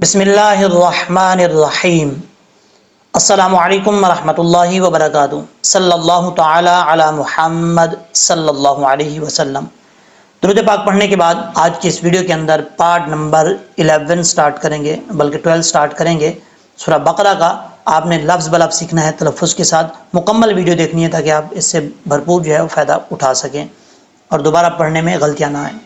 بسم اللہ الرحمن الرحیم۔ السلام علیکم ورحمۃ اللہ وبرکاتہ۔ صلی اللہ تعالی علی محمد صلی اللہ علیہ وسلم۔ درود پاک پڑھنے کے بعد آج کی اس ویڈیو کے اندر پارٹ نمبر 11 سٹارٹ کریں گے، بلکہ 12 سٹارٹ کریں گے سورہ بقرہ کا۔ آپ نے لفظ بلفظ سیکھنا ہے تلفظ کے ساتھ، مکمل ویڈیو دیکھنی ہے تاکہ آپ اس سے بھرپور جو ہے وہ فائدہ اٹھا سکیں اور دوبارہ پڑھنے میں غلطیاں نہ آئیں۔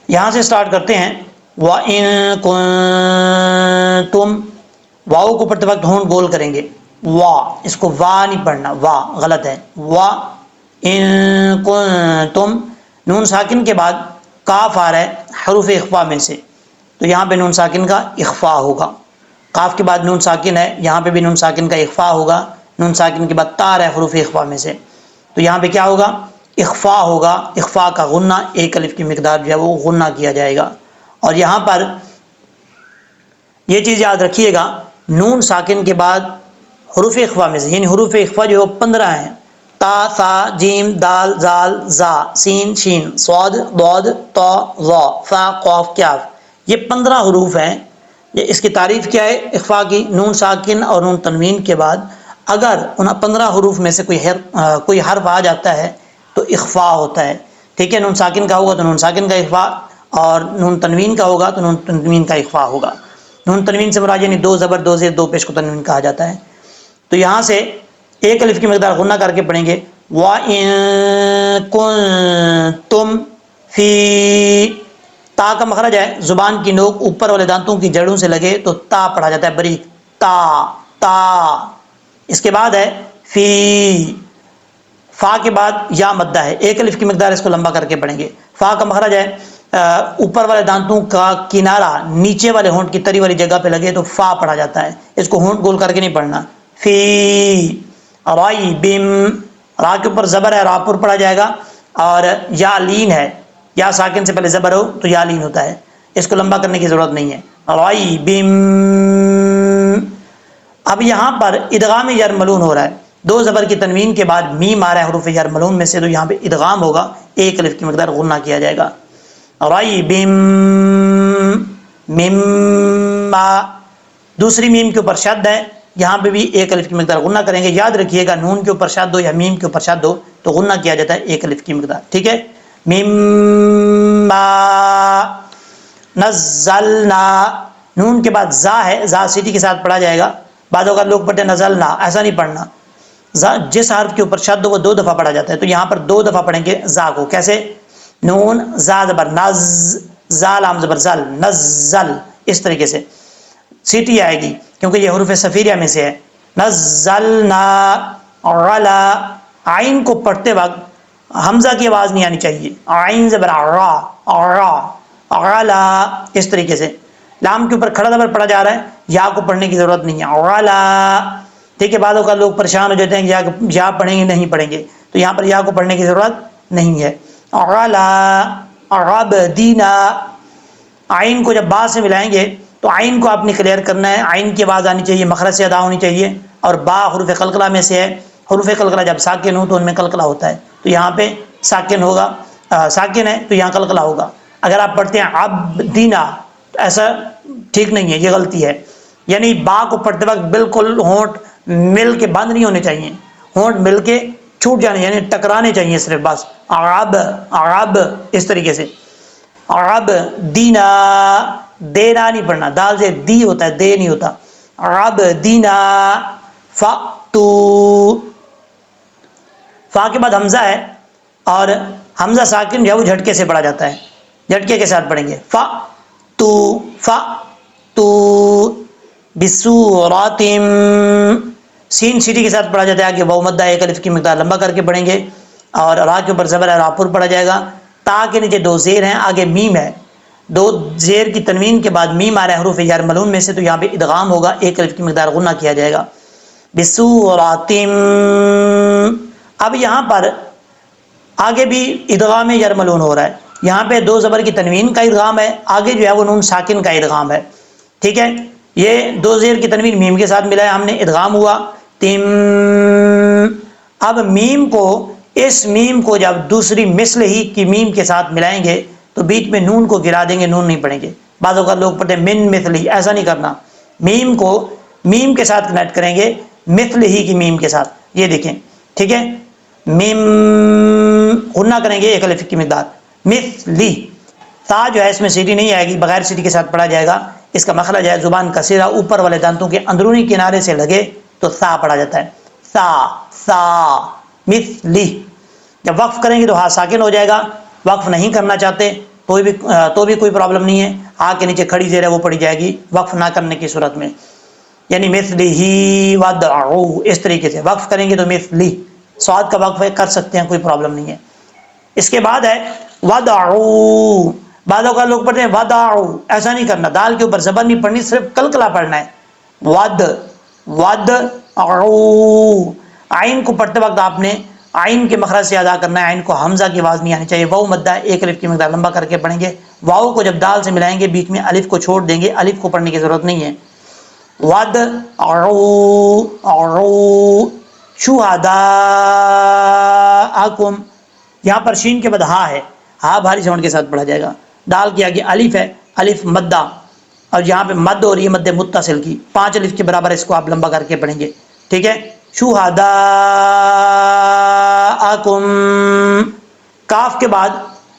یہاں سے سٹارٹ کرتے ہیں۔ وَإِن كُنتُم، واؤ کو پڑھتے وقت ہونٹ گول کریں گے، وا، اس کو وا نہیں پڑھنا، وا غلط ہے۔ وَإِن كُنتُم، نون ساکن کے بعد کاف آ رہا ہے حروف اخفاء میں سے، تو یہاں پہ نون ساکن کا اخفاء ہوگا۔ کاف کے بعد نون ساکن ہے، یہاں پہ بھی نون ساکن کا اخفاء ہوگا۔ نون ساکن کے بعد تا آ رہا ہے حروف اخفاء میں سے، تو یہاں پہ کیا ہوگا؟ اخفاء ہوگا۔ اخفاء کا غنہ، ایک الف کی مقدار جو ہے وہ غنہ کیا جائے گا۔ اور یہاں پر یہ چیز یاد رکھیے گا، نون ساکن کے بعد حروف اخفاء میں سے، یعنی حروف اخفاء جو 15 ہیں، تا، ثا، جیم، دال، زال، زا، سین، شین، صاد، ضاد، طا، ظا، فا، قاف، کاف، یہ 15 حروف ہیں۔ اس کی تعریف کیا ہے اخفاء کی؟ نون ساکن اور نون تنوین کے بعد اگر ان 15 حروف میں سے کوئی حرف آ جاتا ہے تو اخفاء ہوتا ہے، ٹھیک ہے؟ نون ساکن کا ہوگا تو نون ساکن کا اخفاء، اور نون تنوین کا ہوگا تو نون تنوین کا اخفاء ہوگا۔ نون تنوین سے مراد یعنی 2 زبر 2 زیر 2 پیش کو تنوین کہا جاتا ہے۔ تو یہاں سے ایک الف کی مقدار غنہ کر کے پڑھیں گے، وَإِن كُنتُم فِي، تا کا مخرج ہے، زبان کی نوک اوپر والے دانتوں کی جڑوں سے لگے تو تا پڑھا جاتا ہے باریک، تا۔ اس کے بعد ہے فی، فا کے بعد یا مدہ ہے، ایک الف کی مقدار اس کو لمبا کر کے پڑھیں گے۔ فا کا مخرج ہے اوپر والے دانتوں کا کنارہ نیچے والے ہونٹ کی تری والی جگہ پہ لگے تو فا پڑھا جاتا ہے، اس کو ہونٹ گول کر کے نہیں پڑھنا۔ فی رائی بم، را کے اوپر زبر ہے، را پر پڑھا جائے گا، اور یا لین ہے، یا ساکن سے پہلے زبر ہو تو یا لین ہوتا ہے، اس کو لمبا کرنے کی ضرورت نہیں ہے۔ رائی بم۔ اب یہاں پر ادغام یرملون ہو رہا ہے، 2 زبر کی تنوین کے بعد میم آ رہا ہے حروف یرملون میں سے، تو یہاں پہ ادغام ہوگا، ایک الف کی مقدار غنہ کیا جائے گا۔ ریب مما، دوسری میم کے اوپر شد ہے، یہاں پہ بھی ایک الف کی مقدار غنہ کریں گے۔ یاد رکھیے گا نون کے اوپر شد ہو یا میم کے اوپر شد ہو تو غنہ کیا جاتا ہے ایک الف کی مقدار، ٹھیک ہے؟ مما نزلنا، نون کے بعد زا ہے، زا سیٹی کے ساتھ پڑھا جائے گا۔ بعد اوقات لوگ پڑھتے ہیں نزلنا، ایسا نہیں پڑھنا۔ جس حرف کے اوپر شد ہو وہ 2 دفعہ پڑھا جاتا ہے، تو یہاں پر 2 دفعہ پڑھیں گے زا کو۔ کیسے؟ نون زا زبر نز، زا لام زبر زل، نزل، اس طریقے سے سیٹی آئے گی کیونکہ یہ حروف صفیریہ میں سے ہے۔ نزلنا علا، عین کو پڑھتے وقت حمزہ کی آواز نہیں آنی چاہیے، عین زبر را، را، علا، اس طریقے سے۔ لام کے اوپر کھڑا زبر پڑھا جا رہا ہے، یا کو پڑھنے کی ضرورت نہیں ہے، علا، ٹھیک ہے؟ بعد اوقات لوگ پریشان ہو جاتے ہیں کہ یا پڑھیں گے نہیں پڑھیں گے، تو یہاں پر یا کو پڑھنے کی ضرورت نہیں ہے۔ علا عبدینا، عین کو جب با سے ملائیں گے تو عین کو آپ نے کلیئر کرنا ہے، عین کی آواز آنی چاہیے، مخرج سے ادا ہونی چاہیے، اور با حروف قلقلہ میں سے ہے۔ حروف قلقلہ جب ساکن ہو تو ان میں قلقلہ ہوتا ہے، تو یہاں پہ ساکن ہوگا، ساکن ہے تو یہاں قلقلہ ہوگا۔ اگر آپ پڑھتے ہیں عبدینا تو ایسا ٹھیک نہیں ہے، یہ غلطی ہے، یعنی با کو پڑھتے وقت بالکل ہونٹ مل کے بند نہیں ہونے چاہیے، ہونٹ مل کے چھوٹ جانے یعنی ٹکرانے چاہیے صرف، بس عرب، عرب، اس طریقے سے۔ عرب دینا، دینا نہیں پڑھنا، دال سے دی ہوتا ہے، دے نہیں ہوتا۔ عرب دینا فاتو، فا کے بعد حمزہ ہے، اور حمزہ ساکن جو ہے وہ جھٹکے سے پڑھا جاتا ہے، جھٹکے کے ساتھ پڑھیں گے۔ فاتو، فاتو بسورۃ، سین سیٹی کے ساتھ پڑھا جاتا ہے، آگے واو مدہ ایک الف کی مقدار لمبا کر کے پڑھیں گے، اور را کے اوپر زبر ہے، را پر پڑھا جائے گا۔ تا کے نیچے 2 زیر ہیں، آگے میم ہے، 2 زیر کی تنوین کے بعد میم آ رہا ہے حروف یرملون میں سے، تو یہاں پہ ادغام ہوگا، ایک الف کی مقدار غنہ کیا جائے گا۔ بسورۃ، اب یہاں پر آگے بھی ادغام یرملون ہو رہا ہے، یہاں پہ 2 زبر کی تنوین کا ادغام ہے، آگے جو ہے وہ نون ساکن کا ادغام ہے، ٹھیک ہے؟ یہ 2 زیر کی تنوین میم کے ساتھ ملایا ہم نے، ادغام ہوا تم۔ اب میم کو، اس میم کو جب دوسری مثل ہی کی میم کے ساتھ ملائیں گے تو بیچ میں نون کو گرا دیں گے، نون نہیں پڑھیں گے، بعض اوقات لوگ پڑھتے ہیں من مثلی، ایسا نہیں کرنا، میم کو میم کے ساتھ کنیکٹ کریں گے، مثل ہی کی میم کے ساتھ، یہ دیکھیں ٹھیک ہے، میم غنہ کریں گے ایک الف کی مقدار، مثلی، تا جو ہے اس میں سیٹی نہیں آئے گی، بغیر سیٹی کے ساتھ پڑھا جائے گا، اس کا مخرج ہے زبان کا سرا اوپر والے دانتوں کے اندرونی کنارے سے لگے تو سا پڑھا جاتا ہے، سا سا مثلی۔ جب وقف کریں گے تو ہاں ساکن ہو جائے گا، وقف نہیں کرنا چاہتے تو بھی کوئی پرابلم نہیں ہے، ہاں کے نیچے کھڑی زیر ہے وہ پڑھی جائے گی وقف نہ کرنے کی صورت میں، یعنی مثلی ودعو، اس طریقے سے وقف کریں گے تو مثلی، صاد کا وقف کر سکتے ہیں، کوئی پرابلم نہیں ہے۔ اس کے بعد ہے ودعو، بعض اوقات لوگ پڑھتے ہیں ودعو، ایسا نہیں کرنا، دال کے اوپر زبر نہیں پڑھنی، صرف کلکلا پڑھنا ہے، ودعو، عین کو پڑھتے وقت آپ نے عین کے مخرج سے ادا کرنا ہے، عین کو حمزہ کی آواز نہیں آنی چاہیے، واؤ مدہ ایک الف کی مقدار لمبا کر کے پڑھیں گے، واؤ کو جب دال سے ملائیں گے بیچ میں الف کو چھوڑ دیں گے، الف کو پڑھنے کی ضرورت نہیں ہے، ودعو شہداءکم، یہاں پر شین کے بعد ہا ہے، ہا بھاری ساؤنڈ کے ساتھ پڑھا جائے گا، دال کے آگے الف ہے، الف مدہ، اور یہاں پہ مد ہو رہی ہے مد متصل کی، 5 الف کے برابر اس کو آپ لمبا کر کے پڑھیں گے، ٹھیک ہے، شہداءکم، کاف کے بعد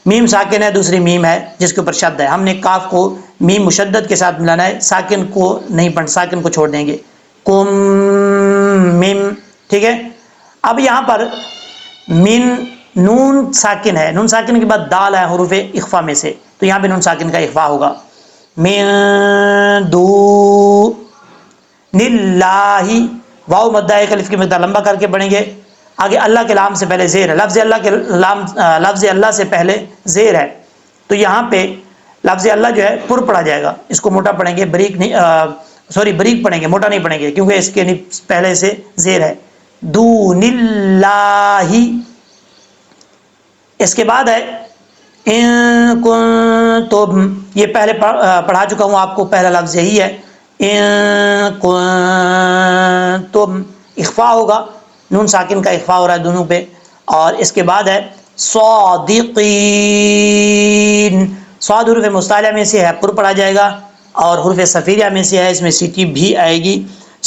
میم ساکن ہے، دوسری میم ہے جس کے اوپر شد ہے، ہم نے کاف کو میم مشدد کے ساتھ ملانا ہے، ساکن کو نہیں پڑھ، ساکن کو چھوڑ دیں گے، کم میم، ٹھیک ہے۔ اب یہاں پر من نون ساکن ہے، نون ساکن کے بعد دال ہے حروف اخفا میں سے، تو یہاں پہ نون ساکن کا اخفا ہوگا، من دوناللہ، واؤ مدہ ایک الف کی مقدار لمبا کر کے پڑھیں گے، آگے اللہ کے لام سے پہلے زیر ہے، لفظ اللہ کے لام، لفظ اللہ سے پہلے زیر ہے، تو یہاں پہ لفظ اللہ جو ہے پر پڑھا جائے گا، اس کو موٹا پڑھیں گے، بریک نہیں، بریک پڑھیں گے، موٹا نہیں پڑھیں گے، کیونکہ اس کے پہلے سے زیر ہے، دون اللہ، اس کے بعد ہے ان کنتم، یہ پہلے پڑھا چکا ہوں آپ کو، پہلا لفظ یہی ہے، ان کنتم، اخفا ہوگا، نون ساکن کا اخفا ہو رہا ہے دونوں پہ، اور اس کے بعد ہے صادقین، صاد حروف مستعلیہ میں سے ہے، پر پڑھا جائے گا، اور حروف صفیریہ میں سے ہے، اس میں سیٹی بھی آئے گی،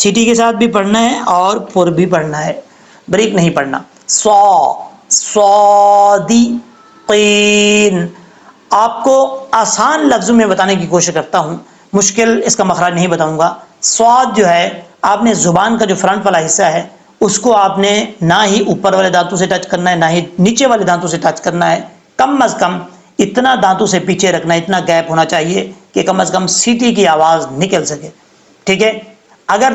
سیٹی کے ساتھ بھی پڑھنا ہے اور پر بھی پڑھنا ہے، بریک نہیں پڑھنا، صادقین۔ آپ کو آسان لفظوں میں بتانے کی کوشش کرتا ہوں، مشکل اس کا مخرج نہیں بتاؤں گا، صاد جو ہے آپ نے زبان کا جو فرنٹ والا حصہ ہے اس کو آپ نے نہ ہی اوپر والے دانتوں سے ٹچ کرنا ہے، نہ ہی نیچے والے دانتوں سے ٹچ کرنا ہے، کم از کم اتنا دانتوں سے پیچھے رکھنا ہے، اتنا گیپ ہونا چاہیے کہ کم از کم سیٹی کی آواز نکل سکے، ٹھیک ہے۔ اگر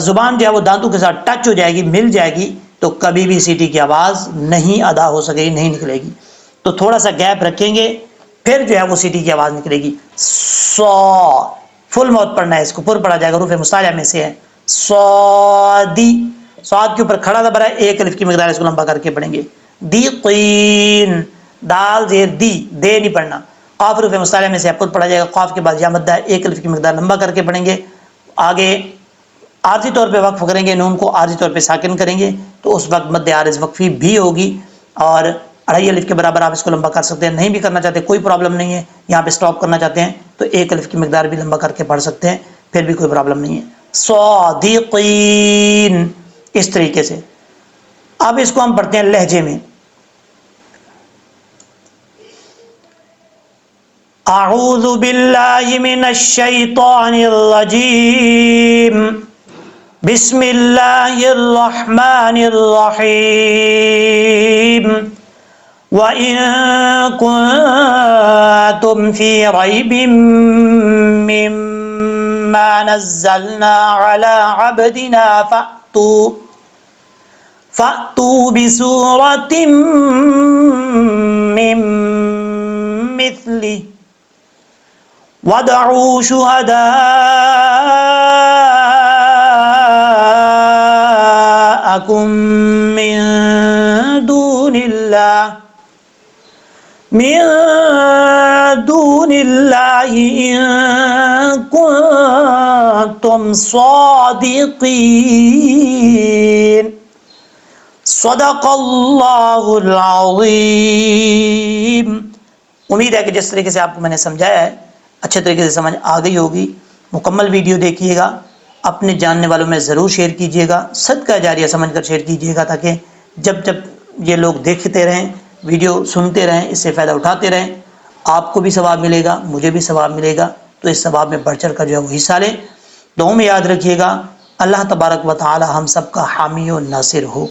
زبان جو ہے وہ دانتوں کے ساتھ ٹچ ہو جائے گی، مل جائے گی، تو کبھی بھی سیٹی کی آواز نہیں ادا ہو سکے گی، نہیں نکلے گی، تو تھوڑا سا گیپ رکھیں گے پھر جو ہے وہ سیٹی کی آواز نکلے گی، فل موت پڑھنا ہے، اس کو پر پڑھا جائے گا، حروف مستعلیہ میں سے ہے، صادی، صاد کے اوپر کھڑا زبر ہے، ایک الف کی مقدار اس کو لمبا کر کے پڑھیں گے، دیقین، دال زیر دی، دے نہیں پڑھنا، قاف حروف مستعلیہ میں سے پر پڑھا جائے گا، قاف کے بعد یا مدہ ہے، ایک الف کی مقدار لمبا کر کے پڑھیں گے، آگے عارضی طور پہ وقف کریں گے، نون کو عارضی طور پہ ساکن کریں گے تو اس وقت مد عارض وقفی بھی ہوگی، اور 2.5 الف کے برابر آپ اس کو لمبا کر سکتے ہیں، نہیں بھی کرنا چاہتے کوئی پرابلم نہیں ہے، یہاں پہ سٹاپ کرنا چاہتے ہیں تو 1 الف کی مقدار بھی لمبا کر کے پڑھ سکتے ہیں، پھر بھی کوئی پرابلم نہیں ہے، صادقین، اس طریقے سے۔ اب اس کو ہم پڑھتے ہیں لہجے میں، اعوذ باللہ من الشیطان الرجیم، بسم اللہ الرحمن الرحیم، وَإِن كُنتُمْ فِي رَيْبٍ مِّمَّا نَزَّلْنَا عَلَىٰ عَبْدِنَا فَأْتُوا بِسُورَةٍ مِّن مِّثْلِهِ وَادْعُوا شُهَدَاءَكُم مِّن دُونِ اللَّهِ إِن كُنتُمْ صَادِقِينَ۔ صدق اللہ العظیم۔ امید ہے کہ جس طریقے سے آپ کو میں نے سمجھایا ہے اچھے طریقے سے سمجھ آ گئی ہوگی۔ مکمل ویڈیو دیکھیے گا، اپنے جاننے والوں میں ضرور شیئر کیجیے گا، صدقہ جاریہ سمجھ کر شیئر کیجیے گا، تاکہ جب یہ لوگ دیکھتے رہیں، ویڈیو سنتے رہیں، اس سے فائدہ اٹھاتے رہیں، آپ کو بھی ثواب ملے گا، مجھے بھی ثواب ملے گا۔ تو اس ثواب میں بڑھ چڑھ کر جو ہے وہ حصہ لیں۔ دعاؤں میں یاد رکھیے گا۔ اللہ تبارک و تعالی ہم سب کا حامی و ناصر ہو۔